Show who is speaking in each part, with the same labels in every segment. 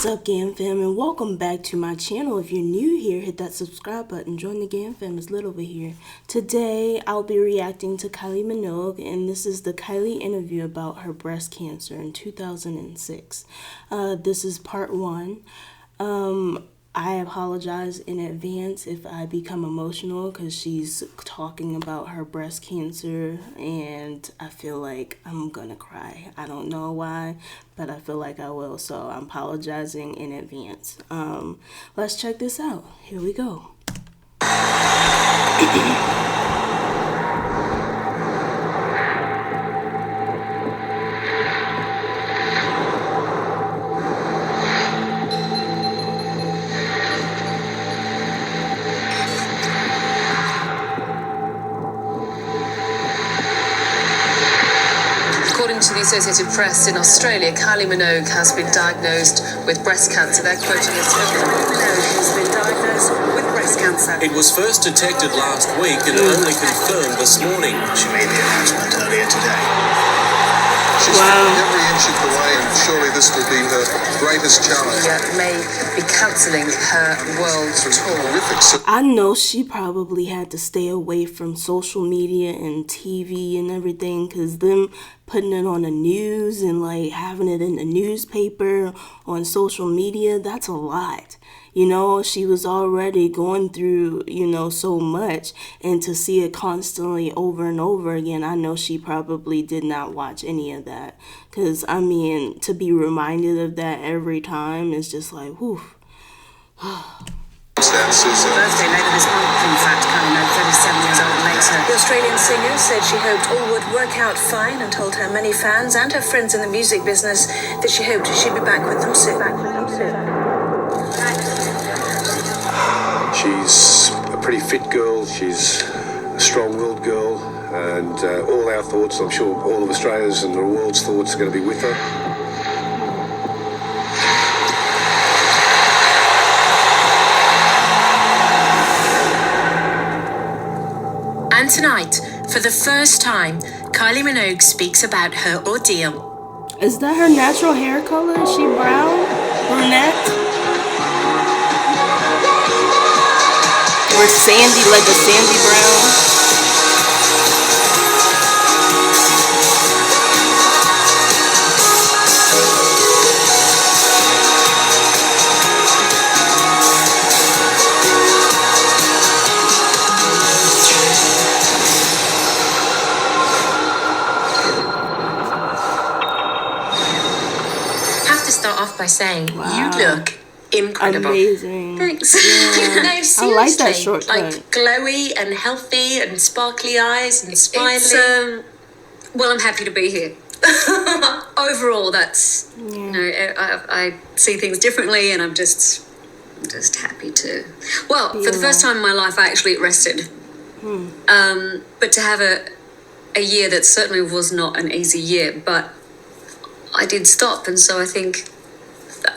Speaker 1: What's up, GAM fam, and welcome back to my channel. If you're new here, hit that subscribe button. Join the GAM fam. It's lit over here. Today, I'll be reacting to Kylie Minogue, and this is the Kylie interview about her breast cancer in 2006. This is part one. I apologize in advance if I become emotional because she's talking about her breast cancer and I feel like I'm gonna cry. I don't know why, but I feel like I will, so I'm apologizing in advance. Let's check this out. Here we go.
Speaker 2: According to the Associated Press in Australia, Kylie Minogue has been diagnosed with breast cancer. They're quoting it. Kylie Minogue has been diagnosed with breast cancer.
Speaker 3: It was first detected last week and only confirmed this morning.
Speaker 4: She made the announcement earlier today. She's feeling every inch of the way, and surely this will be her greatest challenge.
Speaker 2: May be cancelling her world tour.
Speaker 1: I know she probably had to stay away from social media and TV and everything, because them putting it on the news and like having it in the newspaper, on social media, that's a lot. You know, she was already going through, so much, and to see it constantly over and over again, I know she probably did not watch any of that. Because, I mean, to be reminded of that every time is just like, whew.
Speaker 2: Birthday later this month, in fact, Kylie Minogue, 37 years old later. The Australian singer said she hoped all would work out fine and told her many fans and her friends in the music business that she hoped she'd be back with them soon.
Speaker 5: She's a pretty fit girl, she's a strong-willed girl, and all our thoughts, I'm sure all of Australia's and the world's thoughts are going to be with her.
Speaker 6: And tonight, for the first time, Kylie Minogue speaks about her ordeal.
Speaker 1: Is that her natural hair color? Is she brown? Brunette? Or sandy, like a sandy brown?
Speaker 6: Start off by saying, you look incredible.
Speaker 1: Amazing.
Speaker 6: Thanks.
Speaker 1: Yeah.
Speaker 6: No, seriously,
Speaker 1: I like that shortcut.
Speaker 6: Like glowy and healthy and sparkly eyes and smiley.
Speaker 2: Well, I'm happy to be here. Overall, that's, I see things differently, and I'm just happy to. Well, for the first time in my life, I actually rested. But to have a year that certainly was not an easy year, but I did stop, and so I think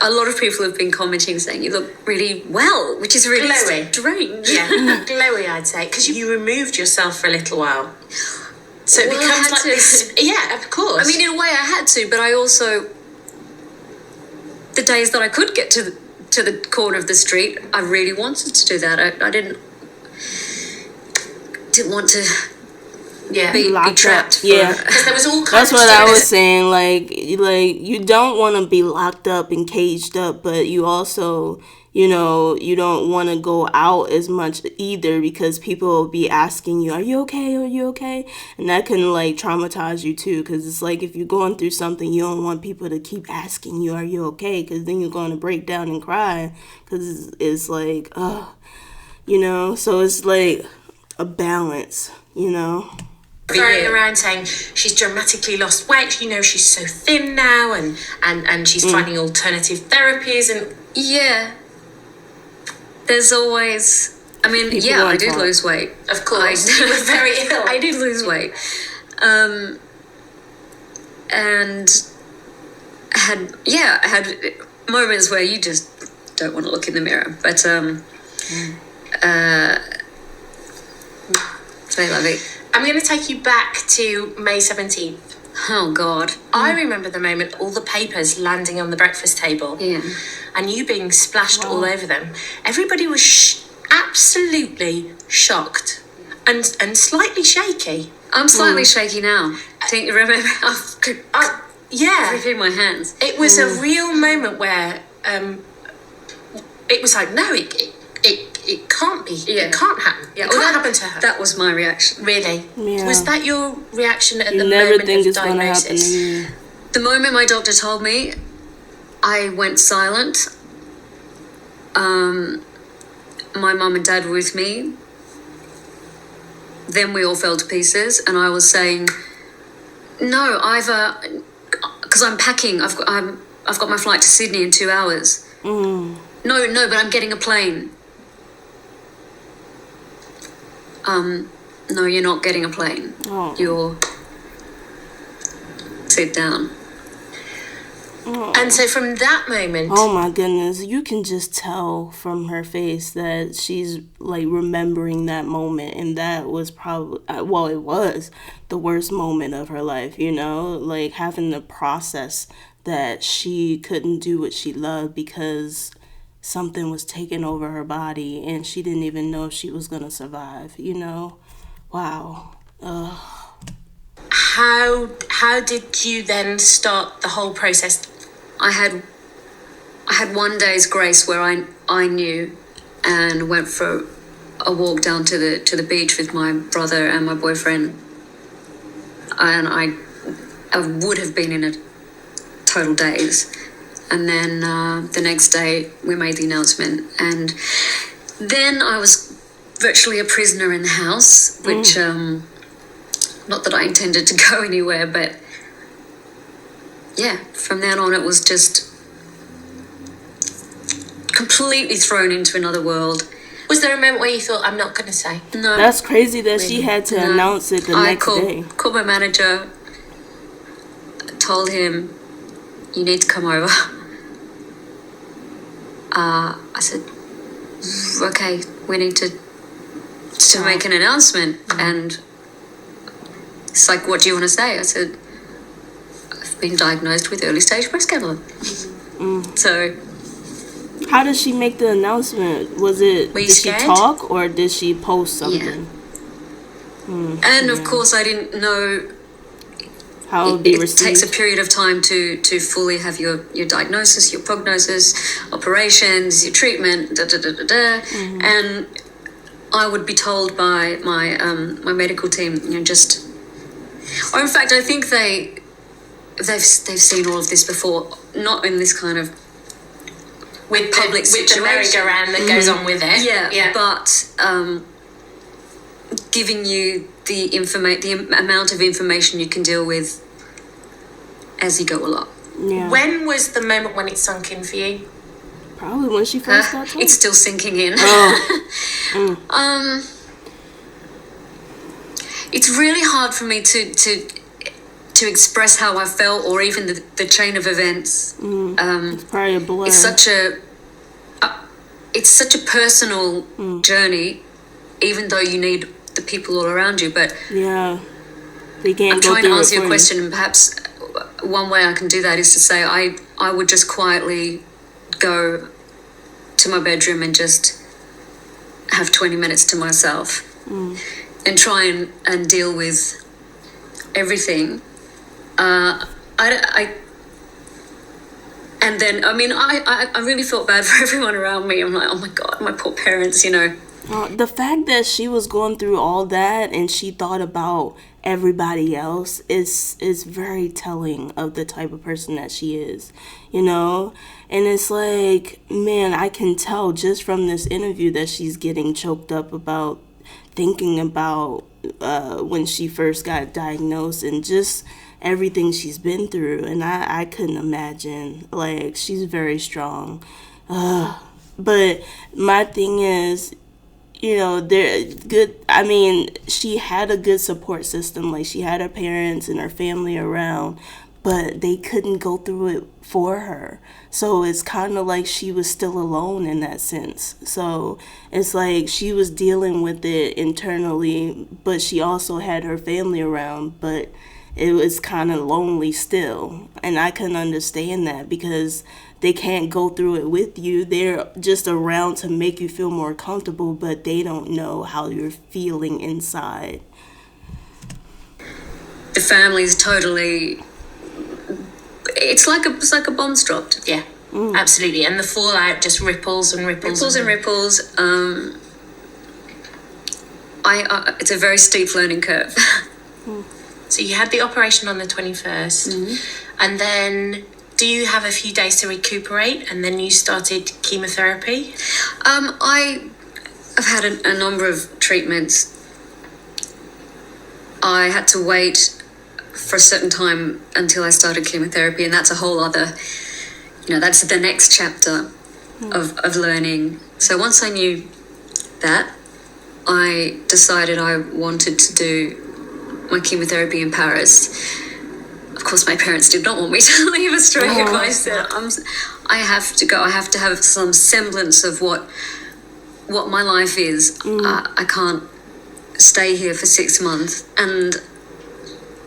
Speaker 2: a lot of people have been commenting saying you look really well, which is really strange.
Speaker 6: Yeah, glowy, I'd say, because you removed yourself for a little while. So it becomes like this. Yeah, of course.
Speaker 2: I mean, in a way, I had to, but I also, the days that I could get to the corner of the street, I really wanted to do that. I didn't want to.
Speaker 6: Yeah,
Speaker 2: be trapped.
Speaker 1: Because
Speaker 6: there was all kinds.
Speaker 1: That's what I was saying. Like you don't want to be locked up and caged up, but you also, you don't want to go out as much either, because people will be asking you, "Are you okay? Are you okay?" And that can like traumatize you too, because it's like if you're going through something, you don't want people to keep asking you, "Are you okay?" Because then you're going to break down and cry, because it's like, so it's like a balance,
Speaker 6: Going around saying she's dramatically lost weight, she's so thin now, and she's finding alternative therapies, and
Speaker 2: there's always, I mean, I did lose weight.
Speaker 6: Of course, you were very ill.
Speaker 2: I did lose weight, and I had moments where you just don't want to look in the mirror, but say lovey.
Speaker 6: I'm going to take you back to May 17th.
Speaker 2: Oh, God.
Speaker 6: I remember the moment all the papers landing on the breakfast table.
Speaker 2: Yeah.
Speaker 6: And you being splashed all over them. Everybody was absolutely shocked and slightly shaky.
Speaker 2: I'm slightly shaky now. Don't you remember?
Speaker 6: Yeah.
Speaker 2: Everything in my hands.
Speaker 6: It was a real moment where it was like, no, it can't be.
Speaker 2: Yeah.
Speaker 6: It can't happen.
Speaker 2: Yeah,
Speaker 6: It can't happen to her.
Speaker 2: That was my reaction.
Speaker 6: Really?
Speaker 1: Yeah.
Speaker 6: Was that your reaction at
Speaker 1: You
Speaker 6: the
Speaker 1: never
Speaker 6: moment
Speaker 1: think
Speaker 6: of
Speaker 1: it's gonna happen to
Speaker 6: diagnosis?
Speaker 1: you.
Speaker 2: The moment my doctor told me, I went silent. My mum and dad were with me. Then we all fell to pieces, and I was saying, "No, because I'm packing. I've got my flight to Sydney in 2 hours. No, but I'm getting a plane. No, you're not getting a plane.
Speaker 1: Oh.
Speaker 2: You're sit down."
Speaker 6: And so from that moment,
Speaker 1: Oh my goodness, you can just tell from her face that she's like remembering that moment, and that was probably, well, it was the worst moment of her life, you know, like having to process that she couldn't do what she loved because something was taking over her body and she didn't even know if she was going to survive, you know. Wow.
Speaker 6: how did you then start the whole process?
Speaker 2: I had 1 day's grace where I knew, and went for a walk down to the beach with my brother and my boyfriend, and I would have been in a total daze. And then the next day we made the announcement, and then I was virtually a prisoner in the house, which not that I intended to go anywhere, but yeah, from then on it was just completely thrown into another world.
Speaker 6: Was there a moment where you thought, I'm not going to say?
Speaker 2: No,
Speaker 1: That's crazy that she had to announce it the next day.
Speaker 2: I called my manager, told him, "You need to come over." I said, "Okay, we need to make an announcement." And it's like, "What do you want to say?" I said, "I've been diagnosed with early stage breast cancer." So
Speaker 1: How did she make the announcement? Was it,
Speaker 6: Were you
Speaker 1: did
Speaker 6: scared?
Speaker 1: she talk or did she post something?
Speaker 2: and of course I didn't know
Speaker 1: How it would be
Speaker 2: it
Speaker 1: received?
Speaker 2: takes a period of time to fully have your diagnosis, your prognosis, operations, your treatment, and I would be told by my my medical team, you know, just, or in fact I think they've seen all of this before, not in this kind of
Speaker 6: With
Speaker 2: public
Speaker 6: with the
Speaker 2: situation.
Speaker 6: merry-go-round that goes on with it.
Speaker 2: Yeah. But giving you the amount of information you can deal with as you go along.
Speaker 1: Yeah.
Speaker 6: When was the moment when it sunk in for you?
Speaker 1: Probably when she first got told.
Speaker 2: It's still sinking in. It's really hard for me to express how I felt, or even the chain of events.
Speaker 1: It's probably a blur.
Speaker 2: It's such a personal journey, even though you need the people all around you. But
Speaker 1: Yeah. They can't
Speaker 2: I'm
Speaker 1: go
Speaker 2: trying to
Speaker 1: through it
Speaker 2: answer your
Speaker 1: for
Speaker 2: question, and perhaps one way I can do that is to say I would just quietly go to my bedroom and just have 20 minutes to myself and try and deal with everything. And then, I mean, I really felt bad for everyone around me. I'm like, oh my God, my poor parents, you know.
Speaker 1: The fact that she was going through all that and she thought about everybody else is very telling of the type of person that she is, you know? And it's like, man, I can tell just from this interview that she's getting choked up about thinking about when she first got diagnosed and just everything she's been through. And I couldn't imagine. Like, she's very strong. But my thing is, you know, they're good. I mean, she had a good support system. Like, she had her parents and her family around, but they couldn't go through it for her. So it's kind of like she was still alone in that sense. So it's like she was dealing with it internally, but she also had her family around. But it was kind of lonely still. And I can understand that because they can't go through it with you. They're just around to make you feel more comfortable, but they don't know how you're feeling inside.
Speaker 2: The family's totally... It's like a bomb's dropped.
Speaker 6: Yeah, absolutely. And the fallout just ripples and ripples.
Speaker 2: Ripples. It's a very steep learning curve.
Speaker 6: So you had the operation on the 21st, and then do you have a few days to recuperate, and then you started chemotherapy?
Speaker 2: I've had a number of treatments. I had to wait for a certain time until I started chemotherapy, and that's a whole other, that's the next chapter of learning. So once I knew that, I decided I wanted to do my chemotherapy in Paris. Of course, my parents did not want me to leave Australia. I said, I have to go. I have to have some semblance of what my life is. I can't stay here for 6 months. And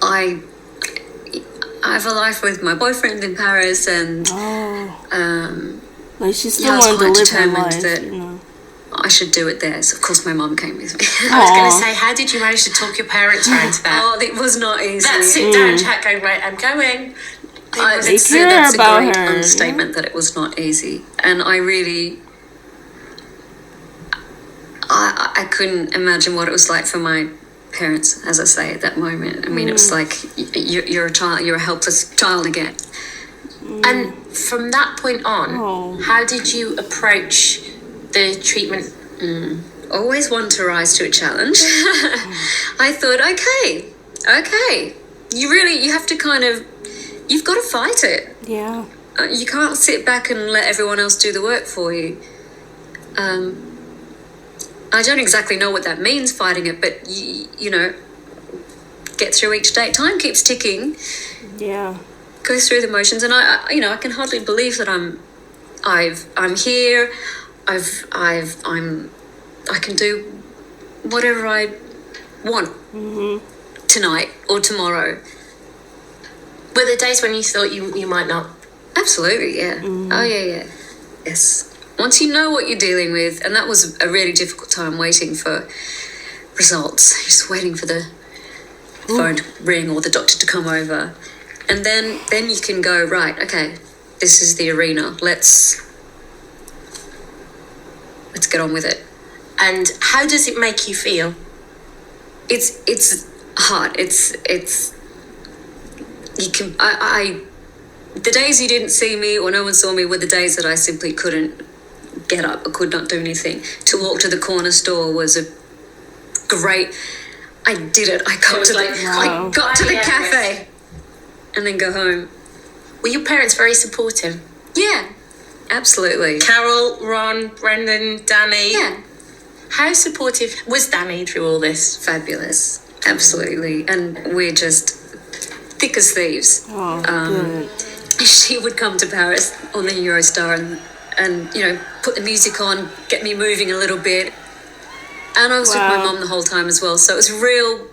Speaker 2: I have a life with my boyfriend in Paris, and
Speaker 1: like she still wanted to live her life,
Speaker 2: that I should do it there. So of course my mum came with me.
Speaker 6: I was going to say, how did you manage to talk your parents around to that?
Speaker 2: Oh, it was not easy.
Speaker 6: That sit down chat going, right, I'm going.
Speaker 1: They care about her.
Speaker 2: That's a great understatement that it was not easy. And I really... I couldn't imagine what it was like for my parents, as I say, at that moment. I mean, it was like you're a child, you're a helpless child again.
Speaker 6: And from that point on, how did you approach the treatment?
Speaker 2: Always one to rise to a challenge. I thought, okay, you have to you've got to fight it.
Speaker 1: Yeah.
Speaker 2: You can't sit back and let everyone else do the work for you. I don't exactly know what that means, fighting it, but get through each day. Time keeps ticking.
Speaker 1: Yeah.
Speaker 2: Go through the motions, and I can hardly believe that I'm here. I can do whatever I want tonight or tomorrow.
Speaker 6: Were there days when you thought you might not?
Speaker 2: Absolutely, yeah. Oh, yeah. Yes. Once you know what you're dealing with, and that was a really difficult time waiting for results, just waiting for the phone to ring or the doctor to come over. And then you can go, right, okay, this is the arena. Let's get on with it.
Speaker 6: And how does it make you feel?
Speaker 2: It's hard. The days you didn't see me or no one saw me were the days that I simply couldn't get up. I could not do anything. To walk to the corner store was a great... I did it. I got to the cafe and then go home.
Speaker 6: Were your parents very supportive?
Speaker 2: Yeah, absolutely.
Speaker 6: Carol, Ron, Brendan, Danny?
Speaker 2: Yeah.
Speaker 6: How supportive was Danny through all this?
Speaker 2: Fabulous. Absolutely. And we're just thick as thieves.
Speaker 1: Good.
Speaker 2: She would come to Paris on the Eurostar and put the music on, get me moving a little bit. And I was with my mum the whole time as well. So it was real,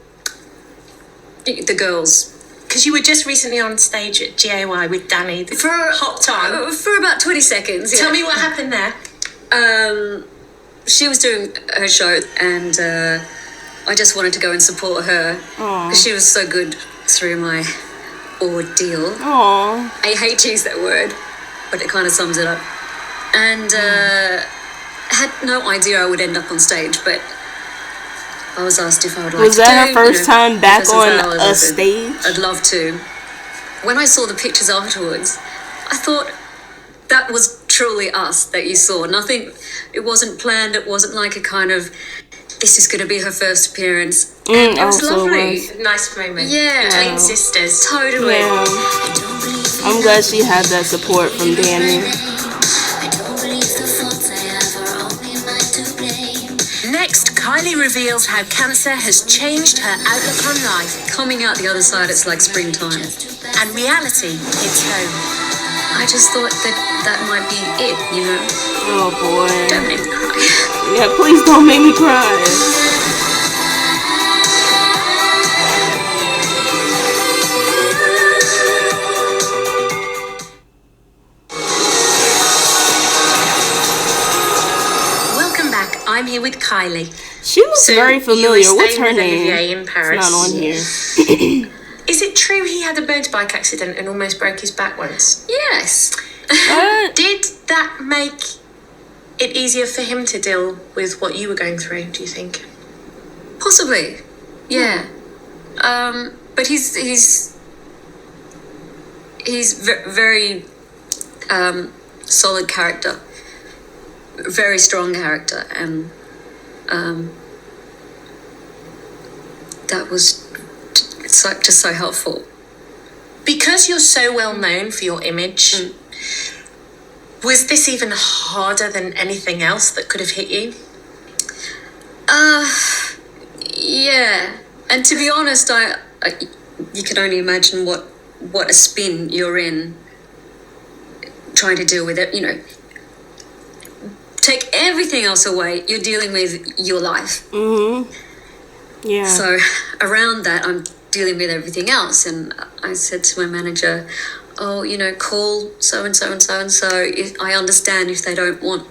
Speaker 2: the girls.
Speaker 6: Because you were just recently on stage at GAY with Danny. Hopped on.
Speaker 2: For about 20 seconds, yeah.
Speaker 6: Tell me what happened there.
Speaker 2: She was doing her show, and I just wanted to go and support her. Because she was so good through my ordeal.
Speaker 1: Aww.
Speaker 2: I hate to use that word, but it kind of sums it up. And had no idea I would end up on stage, but I was asked if I would like to do.
Speaker 1: Was that her first time back on a stage?
Speaker 2: I'd love to. When I saw the pictures afterwards, I thought that was truly us that you saw. Nothing, it wasn't planned. It wasn't like a kind of, this is going to be her first appearance. And it was lovely.
Speaker 6: Nice moment.
Speaker 2: Yeah.
Speaker 6: Twin sisters.
Speaker 2: Totally.
Speaker 1: Yeah. I'm glad she had that support from Danny.
Speaker 6: Next, Kylie reveals how cancer has changed her outlook on life.
Speaker 2: Coming out the other side, it's like springtime.
Speaker 6: And reality hits home.
Speaker 2: I just thought that might be it,
Speaker 1: Oh boy.
Speaker 2: Don't make me cry.
Speaker 1: Yeah, please don't make me cry.
Speaker 6: I'm here with Kylie.
Speaker 1: She looks very familiar. What's her name?
Speaker 6: Olivier in Paris.
Speaker 1: It's not on here.
Speaker 6: Is it true he had a motorbike accident and almost broke his back once?
Speaker 2: Yes.
Speaker 6: Did that make it easier for him to deal with what you were going through, do you think?
Speaker 2: Possibly. Yeah. But he's very solid character, very strong character, and that was just so helpful.
Speaker 6: Because you're so well known for your image, was this even harder than anything else that could have hit you?
Speaker 2: Yeah. And to be honest, I you can only imagine what a spin you're in trying to deal with it, take everything else away, you're dealing with your life.
Speaker 1: Yeah.
Speaker 2: So around that, I'm dealing with everything else. And I said to my manager, call so-and-so and so-and-so. I understand if they don't want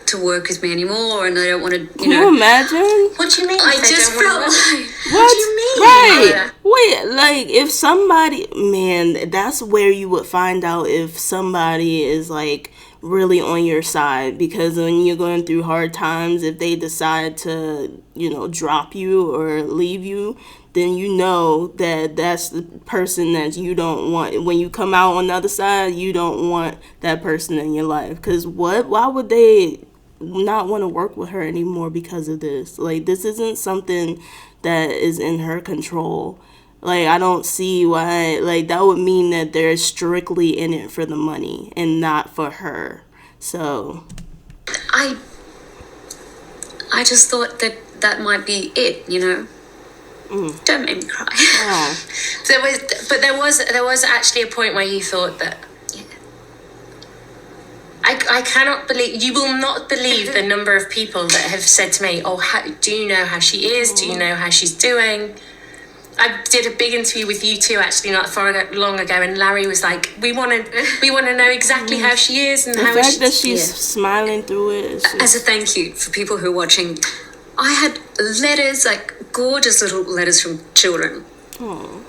Speaker 2: to work with me anymore and they don't want to,
Speaker 1: Can you imagine?
Speaker 6: What do you mean?
Speaker 2: I just felt like...
Speaker 1: What
Speaker 6: do you mean?
Speaker 1: Right. Wait, like if somebody, man, that's where you would find out if somebody is like really on your side, because when you're going through hard times, if they decide to, drop you or leave you, then you know that that's the person that you don't want. When you come out on the other side, you don't want that person in your life. Because why would they not want to work with her anymore because of this? Like, this isn't something that is in her control. Like, I don't see why, like, that would mean that they're strictly in it for the money and not for her. So
Speaker 2: I just thought that might be it, Don't make me cry.
Speaker 1: oh.
Speaker 6: There was actually a point where you thought that. Yeah. I cannot believe, you will not believe the number of people that have said to me, do you know how she is? Do you know how she's doing? I did a big interview with you two actually not long ago, and Larry was like, we want to know exactly how she is and
Speaker 1: The
Speaker 6: how
Speaker 1: fact that she's smiling through it is
Speaker 2: As a thank you for people who are watching, I had letters, like gorgeous little letters from children.
Speaker 1: oh.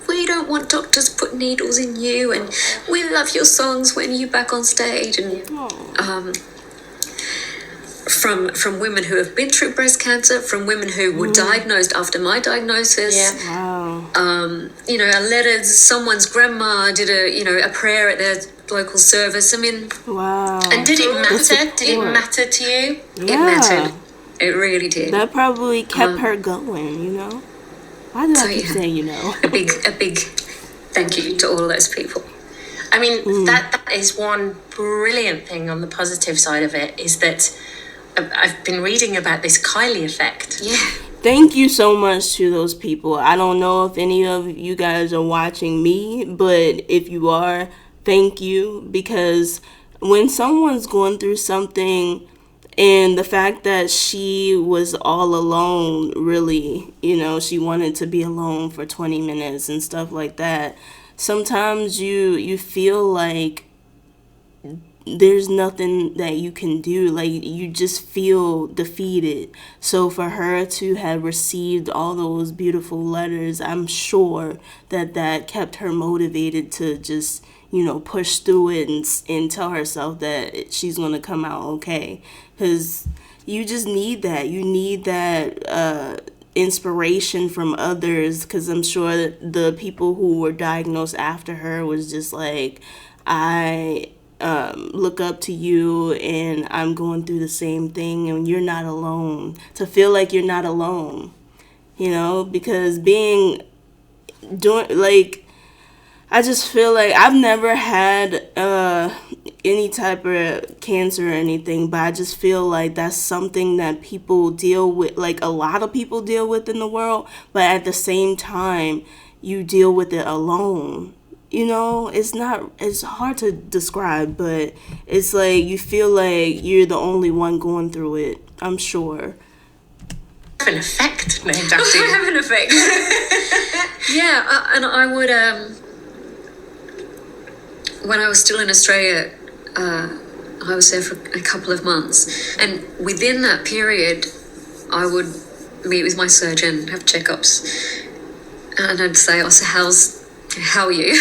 Speaker 2: We don't want doctors put needles in you, and we love your songs when you're back on stage. And from women who have been through breast cancer, from women who were diagnosed after my diagnosis.
Speaker 6: Yeah.
Speaker 1: Wow.
Speaker 2: A letter, someone's grandma did a prayer at their local service. I mean,
Speaker 1: Wow.
Speaker 6: And did it
Speaker 1: That's
Speaker 6: matter? Did it
Speaker 1: support.
Speaker 6: matter to you?
Speaker 1: Yeah.
Speaker 2: It mattered. It really did.
Speaker 1: That probably kept her going, Why did I keep
Speaker 2: yeah.
Speaker 1: saying,
Speaker 2: A big thank you to all of those people.
Speaker 6: I mean, that is one brilliant thing on the positive side of it, is that I've been reading about this Kylie effect.
Speaker 2: Yeah.
Speaker 1: Thank you so much to those people. I don't know if any of you guys are watching me, but if you are, thank you. Because when someone's going through something, and the fact that she was all alone, really, she wanted to be alone for 20 minutes and stuff like that, sometimes you feel like there's nothing that you can do. Like, you just feel defeated. So for her to have received all those beautiful letters, I'm sure that kept her motivated to just, push through it and tell herself that she's going to come out okay. Because you just need that. You need that inspiration from others, because I'm sure that the people who were diagnosed after her was just like, I look up to you and I'm going through the same thing and you're not alone. To feel like you're not alone, because I just feel like I've never had any type of cancer or anything, but I just feel like that's something that people deal with, like a lot of people deal with in the world, but at the same time, you deal with it alone. It's hard to describe, but it's like you feel like you're the only one going through it, I'm sure.
Speaker 6: Have an effect named after
Speaker 2: I
Speaker 6: you.
Speaker 2: have an effect. Yeah, and I would, when I was still in Australia, I was there for a couple of months. And within that period, I would meet with my surgeon, have checkups. And I'd say, oh, so how are you?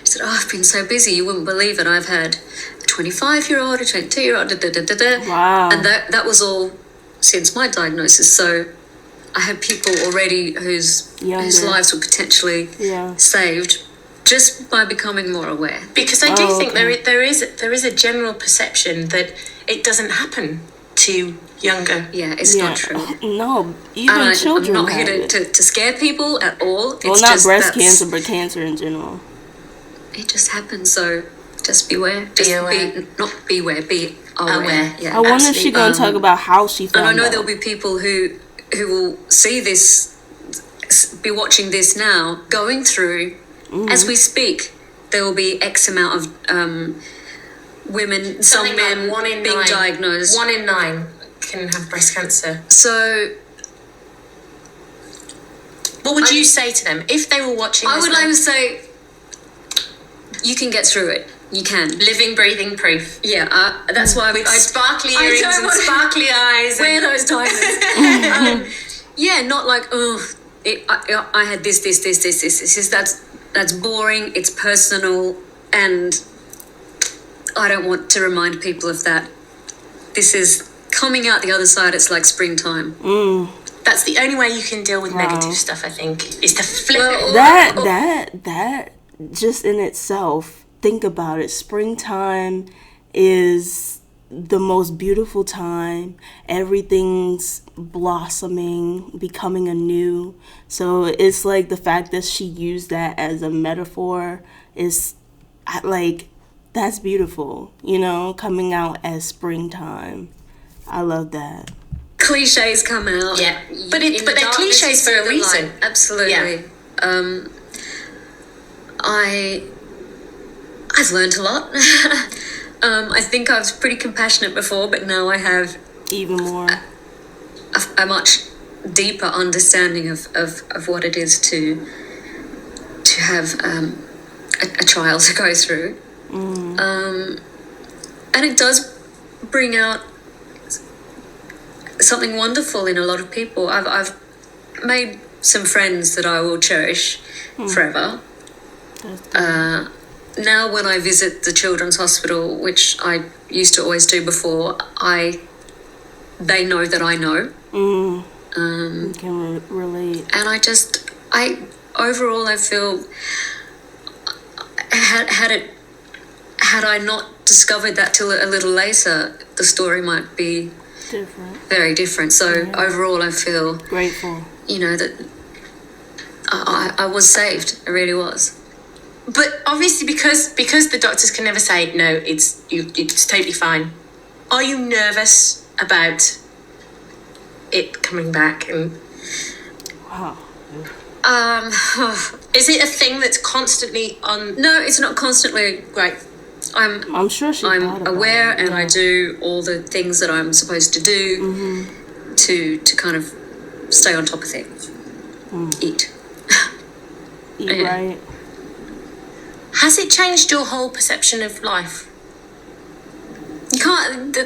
Speaker 2: She said, oh, I've been so busy. You wouldn't believe it. I've had a 25-year-old, a 22-year-old,
Speaker 1: Wow.
Speaker 2: And that was all since my diagnosis. So I had people already whose lives were potentially saved just by becoming more aware.
Speaker 6: Because I do think there is a general perception that it doesn't happen to younger.
Speaker 2: Yeah, it's not true.
Speaker 1: No, even children.
Speaker 2: I'm not here to scare people at all.
Speaker 1: Well,
Speaker 2: It's
Speaker 1: not
Speaker 2: just
Speaker 1: breast cancer, but cancer in general.
Speaker 2: It just happens. So just beware.
Speaker 6: Be aware.
Speaker 2: Be aware. Yeah,
Speaker 1: I wonder if she's going to talk about how she found out.
Speaker 2: And I know there'll be people who will see this, be watching this now, going through, as we speak. There will be X amount of women, some men being diagnosed.
Speaker 6: 1 in 9 can have breast cancer.
Speaker 2: So
Speaker 6: what would you say to them if they were watching this?
Speaker 2: I would like to say, you can get through it. You can.
Speaker 6: Living, breathing proof.
Speaker 2: Yeah, that's why
Speaker 6: With sparkly earrings and sparkly eyes.
Speaker 2: Wear those diamonds. Yeah, not like, I had this. That's boring. It's personal, and I don't want to remind people of that. This is coming out the other side. It's like springtime.
Speaker 6: That's the only way you can deal with negative stuff, I think, is to flip it.
Speaker 1: That just in itself, think about it. Springtime is the most beautiful time. Everything's blossoming, becoming anew. So it's like the fact that she used that as a metaphor is like, that's beautiful, coming out as springtime. I love that.
Speaker 2: Cliches come out.
Speaker 6: Yeah, but they're cliches for a reason.
Speaker 2: Absolutely.
Speaker 6: Yeah.
Speaker 2: I've learned a lot. I think I was pretty compassionate before, but now I have
Speaker 1: even more
Speaker 2: a much deeper understanding of what it is to have a trial to go through. And it does bring out something wonderful in a lot of people. I've made some friends that I will cherish forever. Now when I visit the Children's Hospital, which I used to always do before, they know that I know.
Speaker 1: You can relate.
Speaker 2: And overall I feel, had I not discovered that till a little later, the story might be very different. So overall I feel
Speaker 1: grateful.
Speaker 2: That I was saved. I really was.
Speaker 6: But obviously, because the doctors can never say no, it's totally fine. Are you nervous about it coming back? And
Speaker 1: Wow.
Speaker 6: Is it a thing that's constantly on?
Speaker 2: No, it's not constantly.
Speaker 6: Right.
Speaker 1: I'm sure
Speaker 2: I'm aware, and I do all the things that I'm supposed to do to kind of stay on top of things. Eat
Speaker 1: right.
Speaker 6: Has it changed your whole perception of life?
Speaker 2: You can't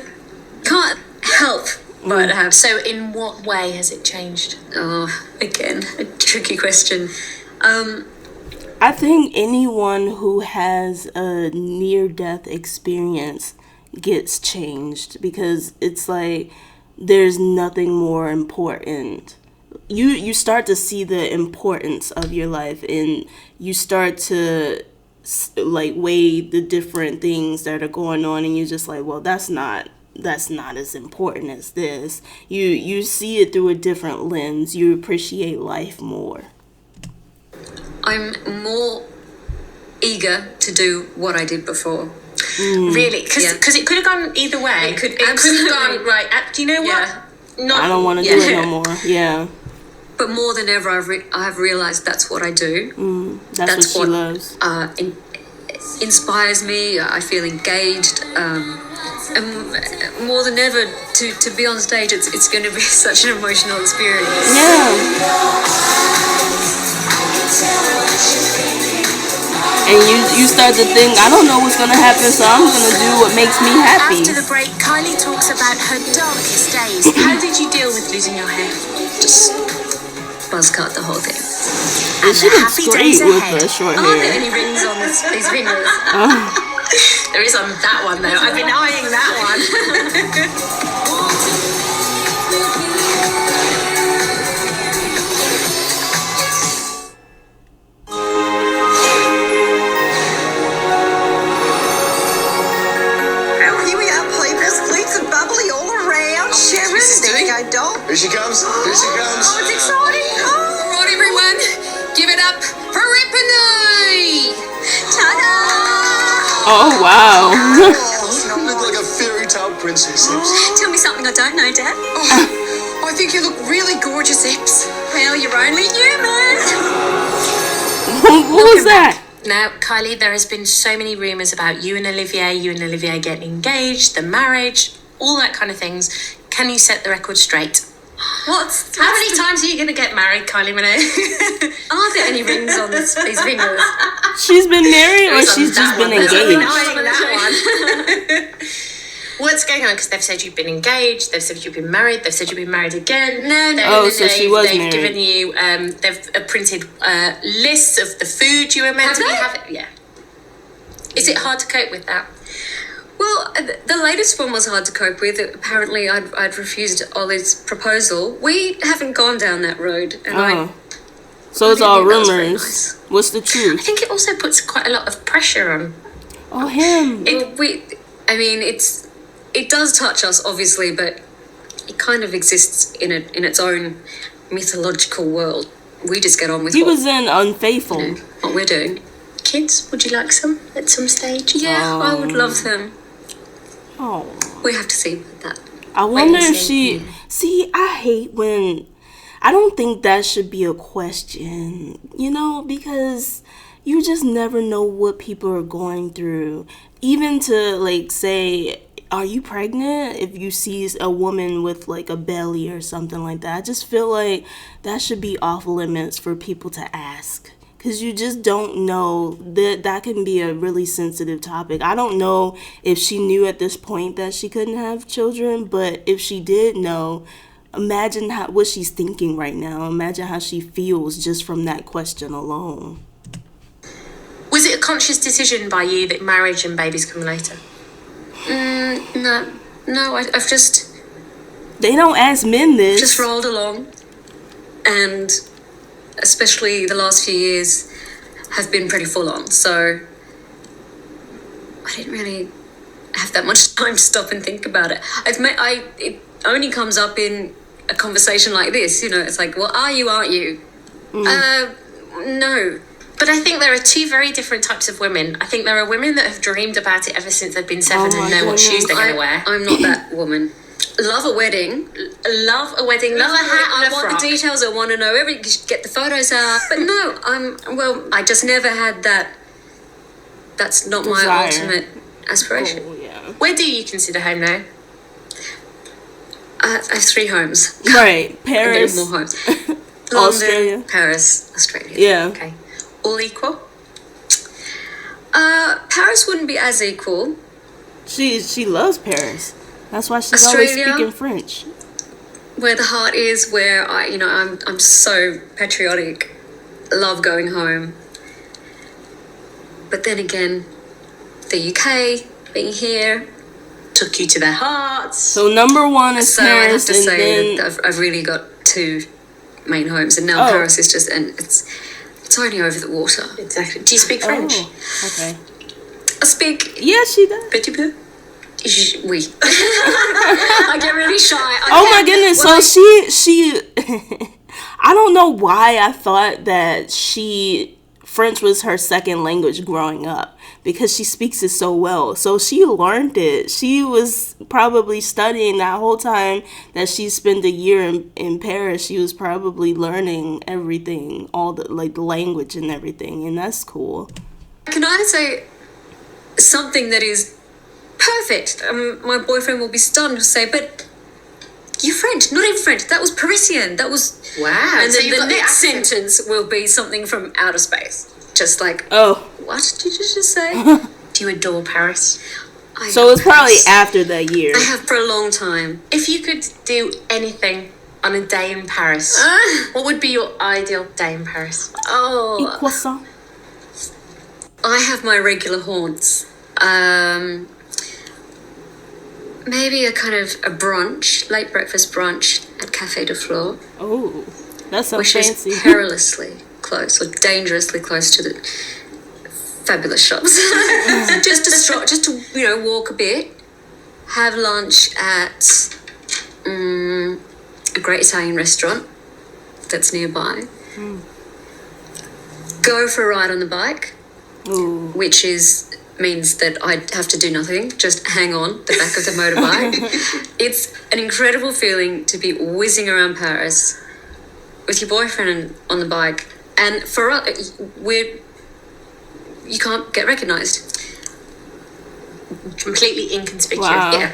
Speaker 2: help but have.
Speaker 6: So in what way has it changed?
Speaker 2: Oh, again, a tricky question.
Speaker 1: I think anyone who has a near-death experience gets changed, because it's like there's nothing more important. You start to see the importance of your life, and you start to like weigh the different things that are going on, and you're just like, well, that's not as important as this. You see it through a different lens. You appreciate life more.
Speaker 2: I'm more eager to do what I did before.
Speaker 6: Really? Because it could have gone either way.
Speaker 2: It could
Speaker 6: have gone, right, do you know what?
Speaker 1: I don't want to do it no more. Yeah.
Speaker 2: But more than ever, I've realized that's what I do.
Speaker 1: That's what she loves.
Speaker 2: Inspires me. I feel engaged. And more than ever, to be on stage, it's going to be such an emotional experience.
Speaker 1: Yeah. and you start to think, I don't know what's gonna happen, so I'm gonna do what makes me happy.
Speaker 6: After the break, Kylie talks about her darkest days. How did you deal with losing your hair?
Speaker 2: Just buzz cut the whole thing.
Speaker 1: And she looks great with the short
Speaker 2: Are there
Speaker 1: hair.
Speaker 2: any rings on these fingers?
Speaker 6: There is on that one though. I've been eyeing that one.
Speaker 7: Here we are, Pleepers, Pleats and bubbly all around. Sharon, there you go, doll.
Speaker 4: Here she comes. Here she comes.
Speaker 7: Oh, it's exciting. Oh,
Speaker 2: Right, everyone, give it up for Rippanui!
Speaker 7: ta-da!
Speaker 1: Oh wow.
Speaker 4: Oh, you look like a fairy tale princess.
Speaker 2: Tell me something I don't know, Dad.
Speaker 7: Oh, I think you look really gorgeous, Eps.
Speaker 2: Well, you're only human.
Speaker 1: What was that?
Speaker 6: Now, Kylie, there has been so many rumours about you and Olivier getting engaged, the marriage, all that kind of things. Can you set the record straight?
Speaker 2: How many times are you going to get married, Kylie Minogue? Are there any rings on these fingers?
Speaker 1: She's been married or she's just been engaged?
Speaker 6: Eyeing that one. What's going on? Because they've said you've been engaged, they've said you've been married, they've said you've been married again.
Speaker 1: Oh, so she was
Speaker 6: they've
Speaker 1: married.
Speaker 6: given you, they've printed lists of the food you were meant to be
Speaker 2: Have
Speaker 6: having. Yeah. Is it hard to cope with that?
Speaker 2: Well, the latest one was hard to cope with. Apparently, I'd refused Ollie's proposal. We haven't gone down that road, and
Speaker 1: Oh. So it's
Speaker 2: I
Speaker 1: all
Speaker 2: think that was very
Speaker 1: rumors.
Speaker 2: nice.
Speaker 1: What's the
Speaker 6: I
Speaker 1: truth?
Speaker 6: think it also puts quite a lot of pressure on.
Speaker 1: Oh, him.
Speaker 2: It does touch us, obviously, but it kind of exists in its own mythological world. We just get on with
Speaker 1: He
Speaker 2: what,
Speaker 1: was in Unfaithful.
Speaker 2: what we're doing.
Speaker 6: Kids, would you like some at some stage?
Speaker 2: Yeah, I would love them.
Speaker 1: Oh.
Speaker 2: We have to see that.
Speaker 1: I wonder
Speaker 6: and
Speaker 1: if
Speaker 6: see.
Speaker 1: she. See, I hate when. I don't think that should be a question, because you just never know what people are going through. Even to, say, are you pregnant? If you see a woman with, a belly or something like that. I just feel like that should be off limits for people to ask. Because you just don't know that can be a really sensitive topic. I don't know if she knew at this point that she couldn't have children, but if she did know, imagine what she's thinking right now. Imagine how she feels just from that question alone.
Speaker 6: Was it a conscious decision by you that marriage and babies come later?
Speaker 2: No, I've just
Speaker 1: They don't ask men this.
Speaker 2: rolled along, and especially the last few years have been pretty full on. So I didn't really have that much time to stop and think about it. It only comes up in a conversation like this. It's like, well, are you? Aren't you? No.
Speaker 6: But I think there are two very different types of women. I think there are women that have dreamed about it ever since they've been 7
Speaker 1: Oh my
Speaker 6: and know what shoes they're going to wear.
Speaker 2: I'm not that woman. Love a wedding.
Speaker 6: Love a wedding, love a hat
Speaker 2: I
Speaker 6: and a
Speaker 2: want
Speaker 6: frock.
Speaker 2: the details. I want to know get the photos out. But no, I just never had that. That's not my
Speaker 1: Desire.
Speaker 2: ultimate aspiration.
Speaker 1: Oh, yeah.
Speaker 6: Where do you consider home now?
Speaker 2: I have 3 homes.
Speaker 1: Right.
Speaker 2: I'm getting
Speaker 1: Paris.
Speaker 2: more homes.
Speaker 1: Australia.
Speaker 2: London, Paris, Australia.
Speaker 1: Yeah.
Speaker 6: Okay. All equal?
Speaker 2: Paris wouldn't be as equal.
Speaker 1: She loves Paris. That's why she's always
Speaker 2: Australia?
Speaker 1: speaking French.
Speaker 2: Where the heart is, where I'm so patriotic. Love going home. But then again, the UK, being here,
Speaker 6: Took you to their hearts.
Speaker 1: So number one is
Speaker 2: so I have
Speaker 1: Paris,
Speaker 2: to
Speaker 1: and
Speaker 2: say
Speaker 1: then
Speaker 2: that I've really got 2 main homes, and now
Speaker 1: Oh.
Speaker 2: Paris is just, and it's only over the water.
Speaker 6: Exactly. Do you speak French?
Speaker 1: Oh, okay.
Speaker 2: I speak
Speaker 1: Yeah, she does.
Speaker 2: petit peu. Oui. I get really shy.
Speaker 1: Oh my goodness! So she, I don't know why I thought that French was her second language growing up, because she speaks it so well. So she learned it. She was probably studying that whole time that she spent a year in Paris. She was probably learning everything, all the the language and everything, and that's cool.
Speaker 2: Can I say something that is perfect? My boyfriend will be stunned to say, but you're French, not even French. That was Parisian. That was
Speaker 6: Wow.
Speaker 2: And
Speaker 6: So
Speaker 2: then
Speaker 6: you've
Speaker 2: the
Speaker 6: got the
Speaker 2: next
Speaker 6: accent.
Speaker 2: sentence will be something from outer space, just like
Speaker 1: Oh,
Speaker 2: What did you just say?
Speaker 6: Do you adore Paris?
Speaker 1: So it's probably after that year.
Speaker 2: I have for a long time.
Speaker 6: If you could do anything on a day in Paris, what would be your ideal day in Paris?
Speaker 2: Oh,
Speaker 1: Croissant.
Speaker 2: I have my regular haunts. Maybe a kind of a brunch, late breakfast brunch at Café de Flore,
Speaker 1: Oh, that's so
Speaker 2: which
Speaker 1: fancy.
Speaker 2: is perilously close or dangerously close to the fabulous shops. just to walk a bit, have lunch at a great Italian restaurant that's nearby. Go for a ride on the bike,
Speaker 1: Ooh.
Speaker 2: which means that I have to do nothing, just hang on the back of the motorbike. It's an incredible feeling to be whizzing around Paris with your boyfriend on the bike, and for us, you can't get recognised.
Speaker 6: Completely inconspicuous.
Speaker 1: Wow.
Speaker 2: Yeah.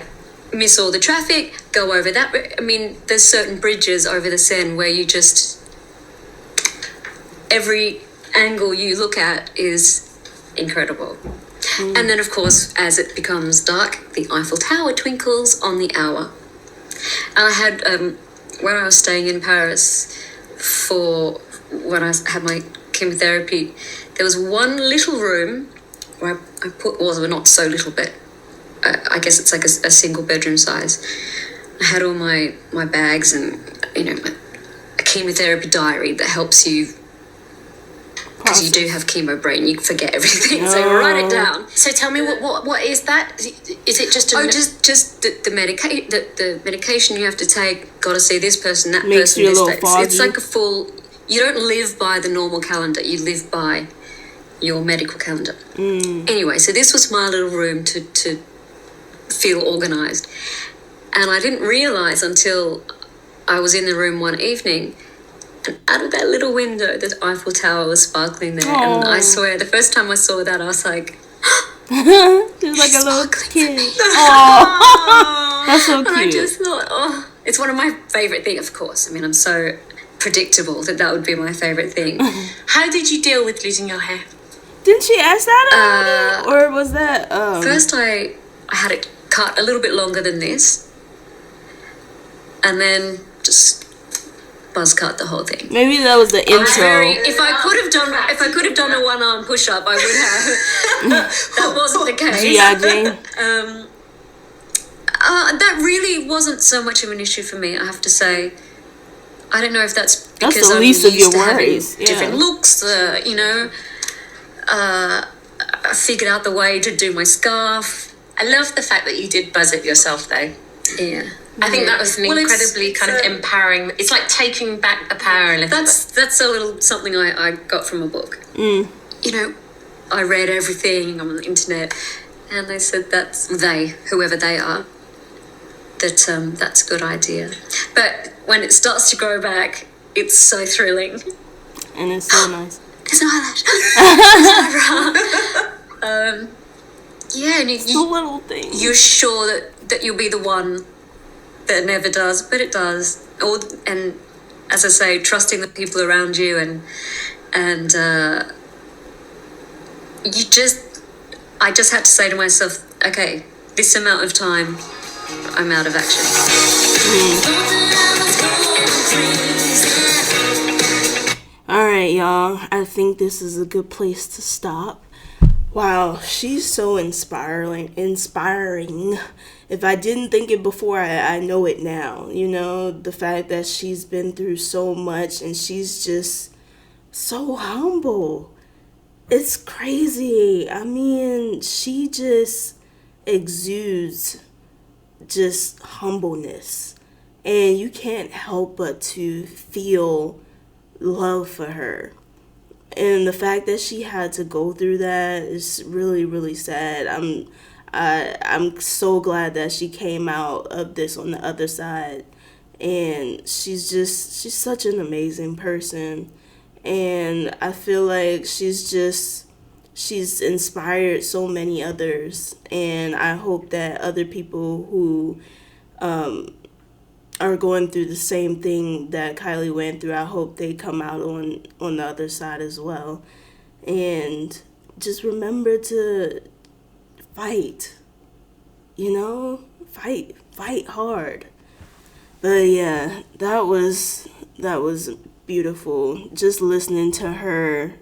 Speaker 2: Miss all the traffic, go over that. I mean, there's certain bridges over the Seine where you just, every angle you look at is incredible. And then, of course, as it becomes dark, the Eiffel Tower twinkles on the hour. And I had, where I was staying in Paris for when I had my chemotherapy, there was one little room where I put, well, not so little, but I guess it's like a single bedroom size. I had all my bags and, a chemotherapy diary that helps you, because you do have chemo brain, you forget everything, so write it down.
Speaker 6: So tell me, what is that? Is it just
Speaker 2: Just the medication you have to take, gotta see this person, that
Speaker 1: Makes
Speaker 2: person,
Speaker 1: you a
Speaker 2: this
Speaker 1: little
Speaker 2: day.
Speaker 1: foggy.
Speaker 2: It's like a full, you don't live by the normal calendar, you live by your medical calendar. Anyway, so this was my little room to feel organised. And I didn't realise until I was in the room one evening, and out of that little window, the Eiffel Tower was sparkling there. And I swear, the first time I saw that, I was like,
Speaker 1: Just like a little
Speaker 2: sparkling
Speaker 1: kid.
Speaker 2: for me.
Speaker 1: Oh, that's so
Speaker 2: And I
Speaker 1: cute.
Speaker 2: just thought, it's one of my favourite things, of course. I mean, I'm so predictable that would be my favourite thing.
Speaker 6: How did you deal with losing your hair?
Speaker 1: Didn't she ask that already? Or was that
Speaker 2: First, I had it cut a little bit longer than this, and then just buzz cut the whole thing.
Speaker 1: maybe that was the intro?
Speaker 2: If I could have done a one-arm push-up, I would have. That wasn't the case.
Speaker 1: G.I. Jane.
Speaker 2: That really wasn't so much of an issue for me, I have to say. I don't know if that's because
Speaker 1: That's the
Speaker 2: I'm
Speaker 1: least of
Speaker 2: used
Speaker 1: your
Speaker 2: to having
Speaker 1: worries, yeah.
Speaker 2: different looks, I figured out the way to do my scarf.
Speaker 6: I love the fact that you did buzz it yourself, though.
Speaker 2: Yeah.
Speaker 6: I think that was an
Speaker 2: Well, it's-
Speaker 6: incredibly kind of empowering. It's like taking back the power a little
Speaker 2: That's a little something I got from a book. I read everything on the internet, and they said whoever they are, that's a good idea. But when it starts to grow back, it's so thrilling.
Speaker 1: And it's so nice.
Speaker 2: There's no eyelash. Yeah, and
Speaker 1: The little thing.
Speaker 2: you're sure that you'll be the one that never does, but it does. And as I say, trusting the people around you, and I just had to say to myself, okay, this amount of time, I'm out of action.
Speaker 1: All right, y'all. I think this is a good place to stop. Wow, she's so inspiring. If I didn't think it before, I know it now. The fact that she's been through so much and she's just so humble. It's crazy. I mean, she just exudes just humbleness. And you can't help but to feel love for her. And the fact that she had to go through that is really, really sad. I'm so glad that she came out of this on the other side. And she's such an amazing person. And I feel like she's inspired so many others. And I hope that other people who are going through the same thing that Kylie went through, I hope they come out on the other side as well. And just remember to fight, you know, fight hard. But yeah, that was beautiful, just listening to her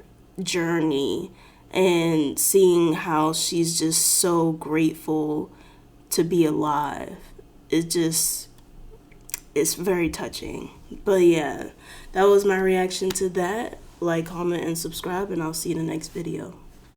Speaker 1: journey and seeing how she's just so grateful to be alive. It's very touching. But yeah, that was my reaction to that. Like, comment, and subscribe, and I'll see you in the next video.